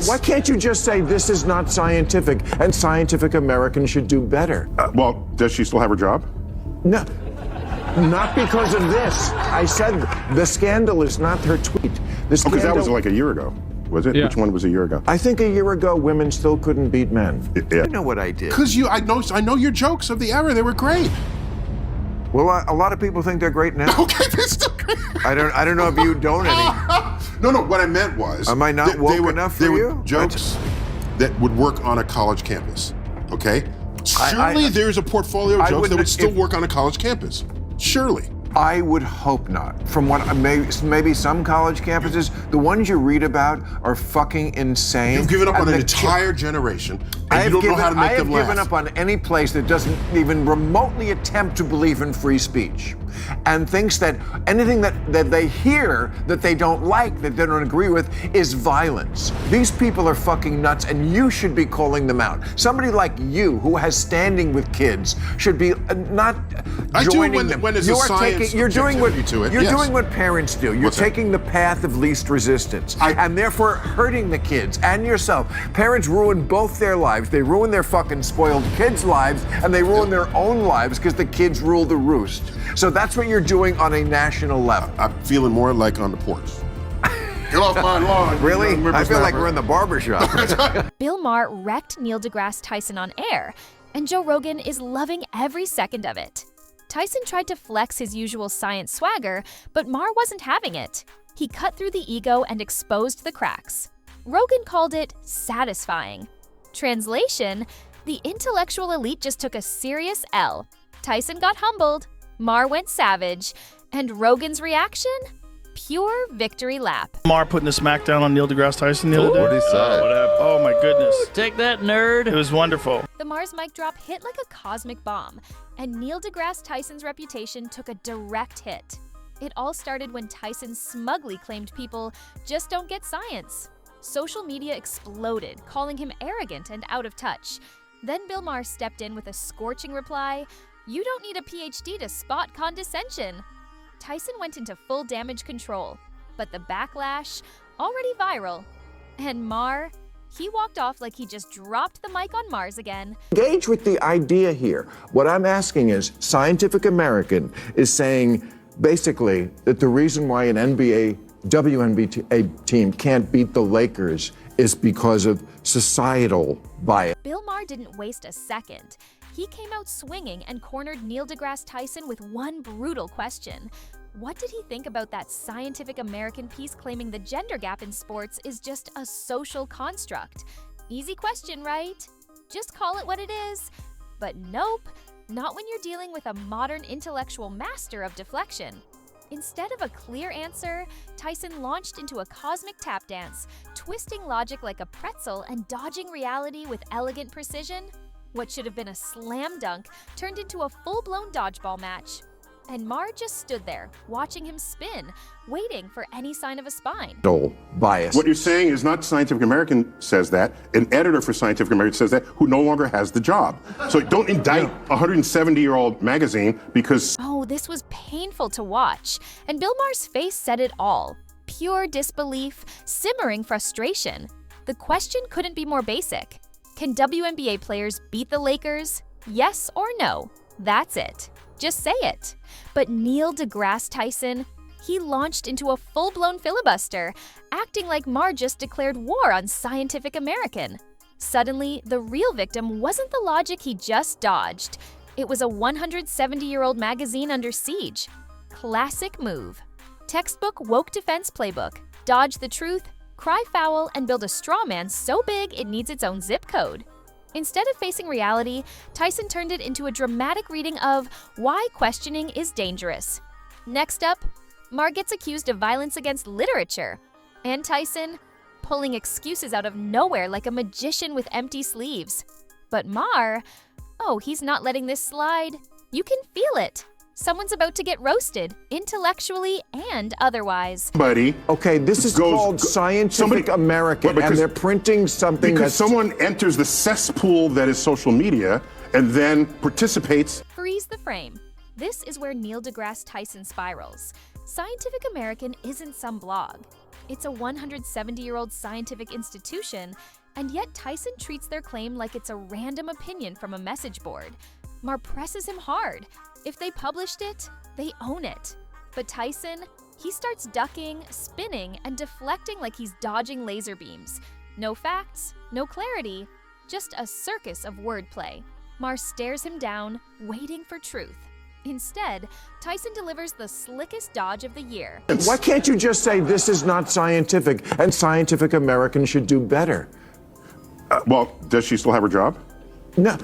Why can't you just say this is not scientific and Scientific American should do better? Well, does she still have her job? No, not because of this. I said the scandal is not her tweet. The scandal, Because that was like a year ago, was it? Yeah. Which one was a year ago? I think a year ago, women still couldn't beat men. Yeah. You know what I did? Because I know your jokes of the era. They were great. Well, a lot of people think they're great now. Okay, they're still great. I don't know if you don't any. No, what I meant was... Am I not woke enough for they were you? jokes that would work on a college campus, okay? Surely there's a portfolio of jokes that would still work on a college campus. Surely. I would hope not. From what maybe some college campuses, the ones you read about are fucking insane. You've given up on an entire generation, and you don't know how to make them laugh. I have given up on any place that doesn't even remotely attempt to believe in free speech, and thinks that anything that they hear that they don't like, that they don't agree with, is violence. These people are fucking nuts, and you should be calling them out. Somebody like you, who has standing with kids, should be not joining them. When there's a science you're doing what yes. doing what parents do. You're taking the path of least resistance, and therefore hurting the kids and yourself. Parents ruin both their lives. They ruin their fucking spoiled kids' lives, and they ruin their own lives because the kids rule the roost. So that's what you're doing on a national level. I'm feeling more like on the porch. Get off my lawn. Really? I feel like we're in the barbershop. Bill Maar wrecked Neil deGrasse Tyson on air, and Joe Rogan is loving every second of it. Tyson tried to flex his usual science swagger, but Maar wasn't having it. He cut through the ego and exposed the cracks. Rogan called it satisfying. Translation: the intellectual elite just took a serious L. Tyson got humbled, Maar went savage, and Rogan's reaction? Pure victory lap. Maar putting the smackdown on Neil deGrasse Tyson the other day. What'd he say? Oh my goodness. Take that, nerd. It was wonderful. The Mars mic drop hit like a cosmic bomb, and Neil deGrasse Tyson's reputation took a direct hit. It all started when Tyson smugly claimed people just don't get science. Social media exploded, calling him arrogant and out of touch. Then Bill Maar stepped in with a scorching reply, "You don't need a PhD to spot condescension." Tyson went into full damage control, but the backlash, already viral. And Maar, he walked off like he just dropped the mic on Mars again. Engage with the idea here. What I'm asking is, Scientific American is saying basically that the reason why an WNBA team can't beat the Lakers is because of societal bias. Bill Maar didn't waste a second. He came out swinging and cornered Neil deGrasse Tyson with one brutal question. What did he think about that Scientific American piece claiming the gender gap in sports is just a social construct? Easy question, right? Just call it what it is. But nope, not when you're dealing with a modern intellectual master of deflection. Instead of a clear answer, Tyson launched into a cosmic tap dance, twisting logic like a pretzel and dodging reality with elegant precision. What should have been a slam dunk turned into a full-blown dodgeball match. And Maar just stood there, watching him spin, waiting for any sign of a spine. Bias. What you're saying is not Scientific American says that. An editor for Scientific American says that who no longer has the job. So don't indict a 170-year-old magazine because... Oh, this was painful to watch. And Bill Maher's face said it all. Pure disbelief, simmering frustration. The question couldn't be more basic. Can WNBA players beat the Lakers? Yes or no? That's it. Just say it. But Neil deGrasse Tyson, he launched into a full-blown filibuster, acting like Maar just declared war on Scientific American. Suddenly, the real victim wasn't the logic he just dodged. It was a 170-year-old magazine under siege. Classic move. Textbook woke defense playbook. Dodge the truth, cry foul, and build a straw man so big it needs its own zip code. Instead of facing reality, Tyson turned it into a dramatic reading of why questioning is dangerous. Next up, Maar gets accused of violence against literature. And Tyson, pulling excuses out of nowhere like a magician with empty sleeves. But Maar, oh, he's not letting this slide. You can feel it. Someone's about to get roasted, intellectually and otherwise. Buddy. Okay, this is called Scientific American, and they're printing something because someone enters the cesspool that is social media and then participates. Freeze the frame. This is where Neil deGrasse Tyson spirals. Scientific American isn't some blog. It's a 170-year-old scientific institution, and yet Tyson treats their claim like it's a random opinion from a message board. Maar presses him hard. If they published it, they own it. But Tyson, he starts ducking, spinning, and deflecting like he's dodging laser beams. No facts, no clarity, just a circus of wordplay. Maar stares him down, waiting for truth. Instead, Tyson delivers the slickest dodge of the year. Why can't you just say this is not scientific and scientific Americans should do better? Well, does she still have her job? No,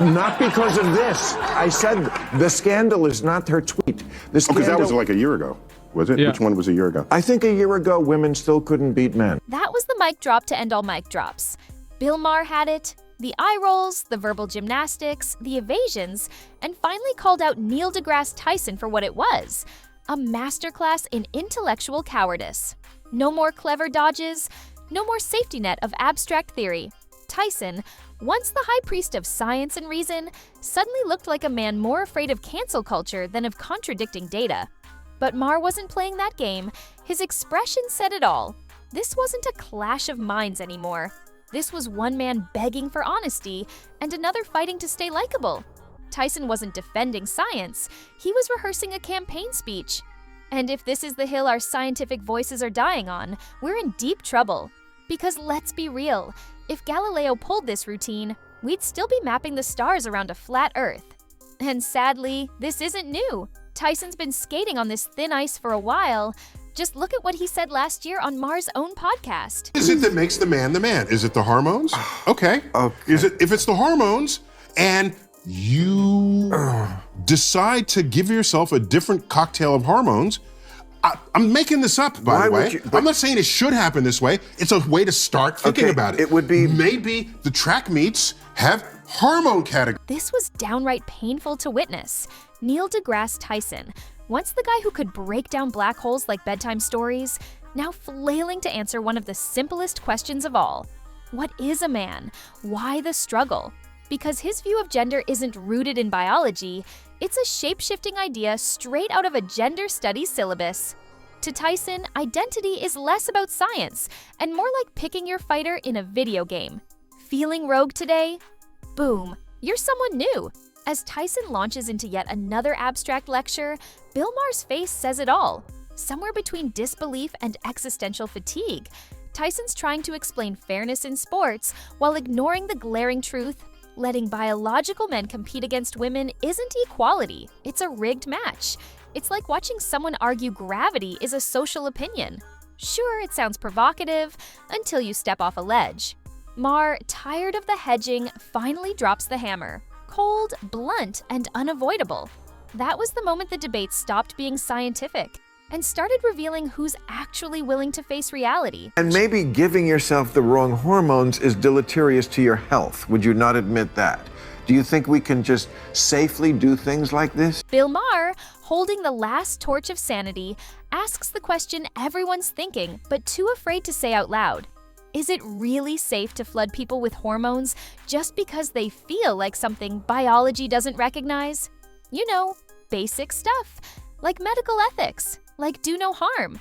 not because of this. I said the scandal is not her tweet. The scandal, Because that was like a year ago, was it? Yeah. Which one was a year ago? I think a year ago, women still couldn't beat men. That was the mic drop to end all mic drops. Bill Maar had it, the eye rolls, the verbal gymnastics, the evasions, and finally called out Neil deGrasse Tyson for what it was, a masterclass in intellectual cowardice. No more clever dodges, no more safety net of abstract theory. Tyson, once the high priest of science and reason, suddenly looked like a man more afraid of cancel culture than of contradicting data. But Maar wasn't playing that game. His expression said it all. This wasn't a clash of minds anymore. This was one man begging for honesty and another fighting to stay likable. Tyson wasn't defending science. He was rehearsing a campaign speech. And if this is the hill our scientific voices are dying on, we're in deep trouble. Because let's be real, if Galileo pulled this routine, we'd still be mapping the stars around a flat Earth. And sadly, this isn't new. Tyson's been skating on this thin ice for a while. Just look at what he said last year on Maher's own podcast. Is it that makes the man the man? Is it the hormones? Okay. Is it if it's the hormones and you decide to give yourself a different cocktail of hormones? I'm making this up, by Why the way. would you- I'm not saying it should happen this way. It's a way to start thinking Okay, about it. it would be- maybe the track meets have hormone categories. This was downright painful to witness. Neil deGrasse Tyson, once the guy who could break down black holes like bedtime stories, now flailing to answer one of the simplest questions of all. What is a man? Why the struggle? Because his view of gender isn't rooted in biology, it's a shape-shifting idea straight out of a gender studies syllabus. To Tyson, identity is less about science and more like picking your fighter in a video game. Feeling rogue today? Boom, you're someone new. As Tyson launches into yet another abstract lecture, Bill Maher's face says it all. Somewhere between disbelief and existential fatigue, Tyson's trying to explain fairness in sports while ignoring the glaring truth. Letting biological men compete against women isn't equality, it's a rigged match. It's like watching someone argue gravity is a social opinion. Sure, it sounds provocative until you step off a ledge. Maar, tired of the hedging, finally drops the hammer. Cold, blunt, and unavoidable. That was the moment the debate stopped being scientific and started revealing who's actually willing to face reality. And maybe giving yourself the wrong hormones is deleterious to your health. Would you not admit that? Do you think we can just safely do things like this? Bill Maar, holding the last torch of sanity, asks the question everyone's thinking but too afraid to say out loud. Is it really safe to flood people with hormones just because they feel like something biology doesn't recognize? You know, basic stuff, like medical ethics, like do no harm.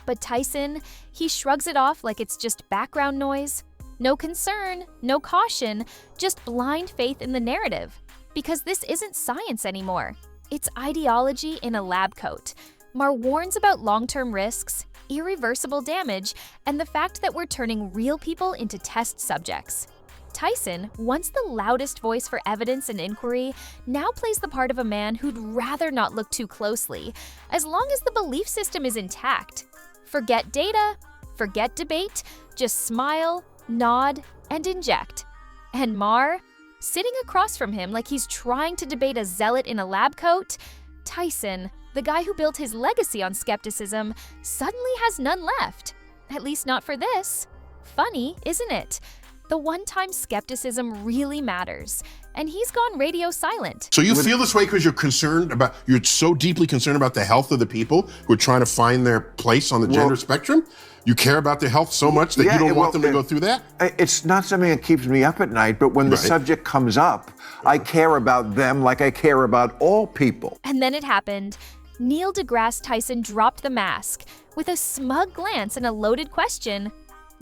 But Tyson, he shrugs it off like it's just background noise. No concern, no caution, just blind faith in the narrative. Because this isn't science anymore. It's ideology in a lab coat. Maar warns about long-term risks, irreversible damage, and the fact that we're turning real people into test subjects. Tyson, once the loudest voice for evidence and inquiry, now plays the part of a man who'd rather not look too closely, as long as the belief system is intact. Forget data, forget debate, just smile, nod, and inject. And Maar, sitting across from him like he's trying to debate a zealot in a lab coat, Tyson, the guy who built his legacy on skepticism, suddenly has none left. At least not for this. Funny, isn't it? The one-time skepticism really matters, and he's gone radio silent. So you feel this way because you're so deeply concerned about the health of the people who are trying to find their place on the gender spectrum? You care about their health so much that you don't want them to go through that? It's not something that keeps me up at night, but when the subject comes up, I care about them like I care about all people. And then it happened. Neil deGrasse Tyson dropped the mask, With a smug glance and a loaded question,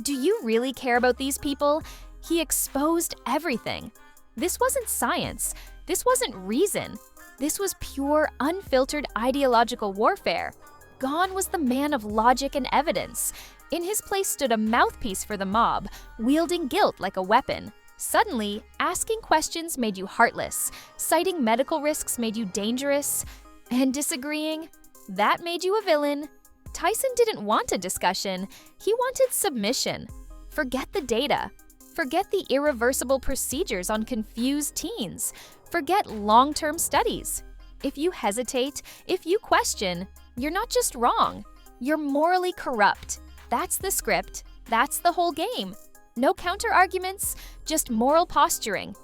"Do you really care about these people?" he exposed everything. This wasn't science. This wasn't reason. This was pure, unfiltered ideological warfare. Gone was the man of logic and evidence. In his place stood a mouthpiece for the mob, wielding guilt like a weapon. Suddenly, asking questions made you heartless, citing medical risks made you dangerous, and disagreeing, that made you a villain. Tyson didn't want a discussion, he wanted submission. Forget the data. Forget the irreversible procedures on confused teens. Forget long-term studies. If you hesitate, if you question, you're not just wrong, you're morally corrupt. That's the script, that's the whole game. No counter-arguments, just moral posturing.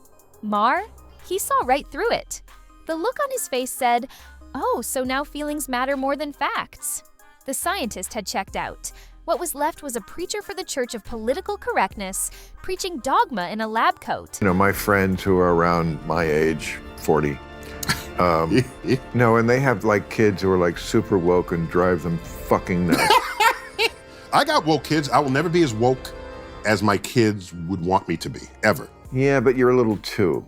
Maar, he saw right through it. The look on his face said, "Oh, so now feelings matter more than facts." The scientist had checked out. What was left was a preacher for the church of political correctness, preaching dogma in a lab coat. You know, my friends who are around my age, 40, no, and they have like kids who are like super woke and drive them fucking nuts. I got woke kids. I will never be as woke as my kids would want me to be, ever. Yeah, but you're a little too.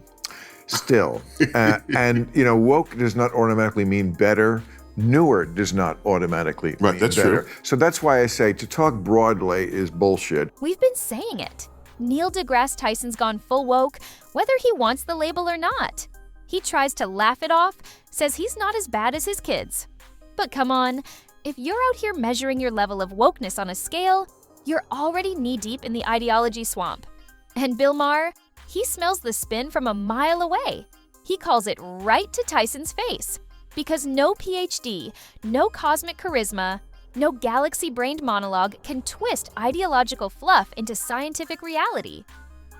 Still. And, you know, woke does not automatically mean better. Newer does not automatically mean Right, that's better. true. So that's why I say to talk broadly is bullshit. We've been saying it. Neil deGrasse Tyson's gone full woke, whether he wants the label or not. He tries to laugh it off, says he's not as bad as his kids. But come on, if you're out here measuring your level of wokeness on a scale, you're already knee-deep in the ideology swamp. And Bill Maar, he smells the spin from a mile away. He calls it right to Tyson's face. Because no PhD, no cosmic charisma, no galaxy-brained monologue can twist ideological fluff into scientific reality.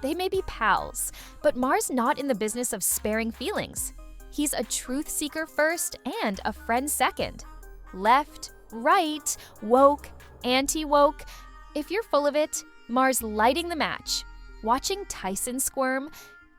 They may be pals, but Maher's not in the business of sparing feelings. He's a truth seeker first and a friend second. Left, right, woke, anti-woke. If you're full of it, Maher's lighting the match. Watching Tyson squirm,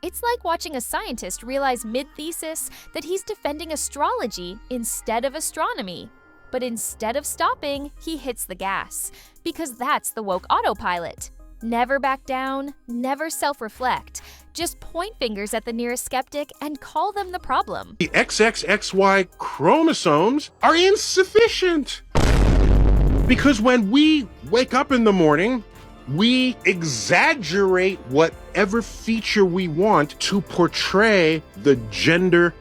it's like watching a scientist realize mid-thesis that he's defending astrology instead of astronomy. But instead of stopping, he hits the gas, because that's the woke autopilot. Never back down, never self-reflect. Just point fingers at the nearest skeptic and call them the problem. The XXXY chromosomes are insufficient. Because when we wake up in the morning, we exaggerate whatever feature we want to portray the gender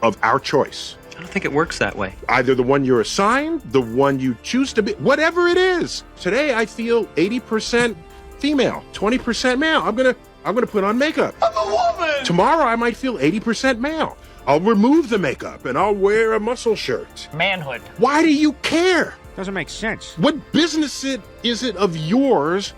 of our choice. I don't think it works that way. Either the one you're assigned, the one you choose to be, whatever it is. Today I feel 80% female, 20% male. I'm gonna put on makeup. I'm a woman! Tomorrow I might feel 80% male. I'll remove the makeup and I'll wear a muscle shirt. Manhood. Why do you care? Doesn't make sense. What business is it of yours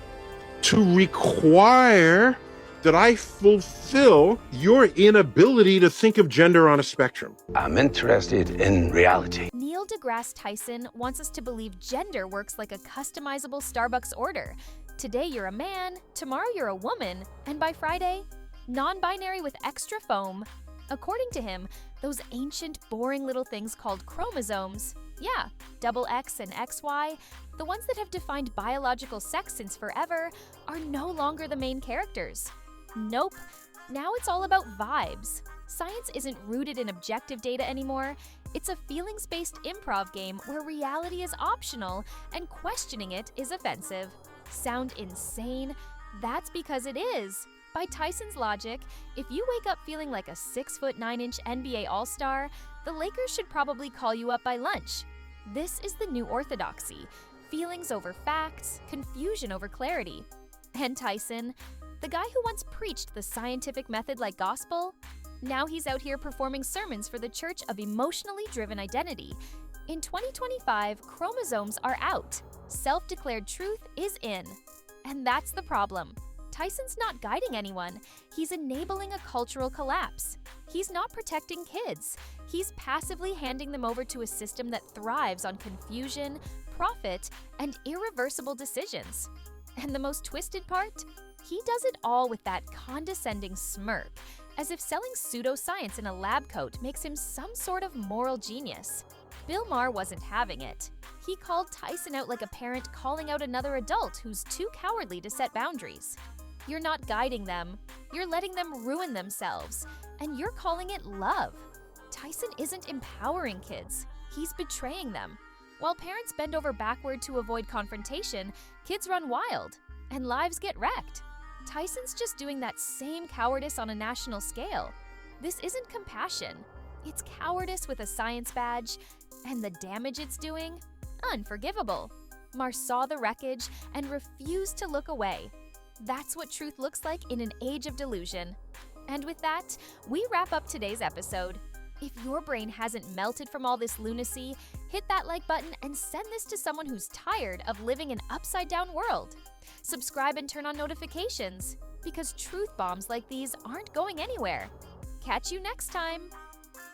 to require that I fulfill your inability to think of gender on a spectrum? I'm interested in reality. Neil deGrasse Tyson wants us to believe gender works like a customizable Starbucks order. Today you're a man, tomorrow you're a woman, and by Friday, non-binary with extra foam. According to him, those ancient, boring little things called chromosomes, yeah, double X and XY, the ones that have defined biological sex since forever, are no longer the main characters. Nope, now it's all about vibes. Science isn't rooted in objective data anymore. It's a feelings-based improv game where reality is optional and questioning it is offensive. Sound insane? That's because it is. By Tyson's logic, if you wake up feeling like a 6'9" NBA All-Star, the Lakers should probably call you up by lunch. This is the new orthodoxy. Feelings over facts, confusion over clarity. And Tyson, the guy who once preached the scientific method like gospel, now he's out here performing sermons for the Church of Emotionally Driven Identity. In 2025, chromosomes are out. Self-declared truth is in. And that's the problem. Tyson's not guiding anyone. He's enabling a cultural collapse. He's not protecting kids. He's passively handing them over to a system that thrives on confusion, profit, and irreversible decisions. And the most twisted part? He does it all with that condescending smirk, as if selling pseudoscience in a lab coat makes him some sort of moral genius. Bill Maar wasn't having it. He called Tyson out like a parent calling out another adult who's too cowardly to set boundaries. You're not guiding them, you're letting them ruin themselves, and you're calling it love. Tyson isn't empowering kids, he's betraying them. While parents bend over backward to avoid confrontation, kids run wild, and lives get wrecked. Tyson's just doing that same cowardice on a national scale. This isn't compassion, it's cowardice with a science badge, and the damage it's doing? Unforgivable. Maar saw the wreckage and refused to look away. That's what truth looks like in an age of delusion. And with that, we wrap up today's episode. If your brain hasn't melted from all this lunacy, hit that like button and send this to someone who's tired of living an upside-down world. Subscribe and turn on notifications, because truth bombs like these aren't going anywhere. Catch you next time!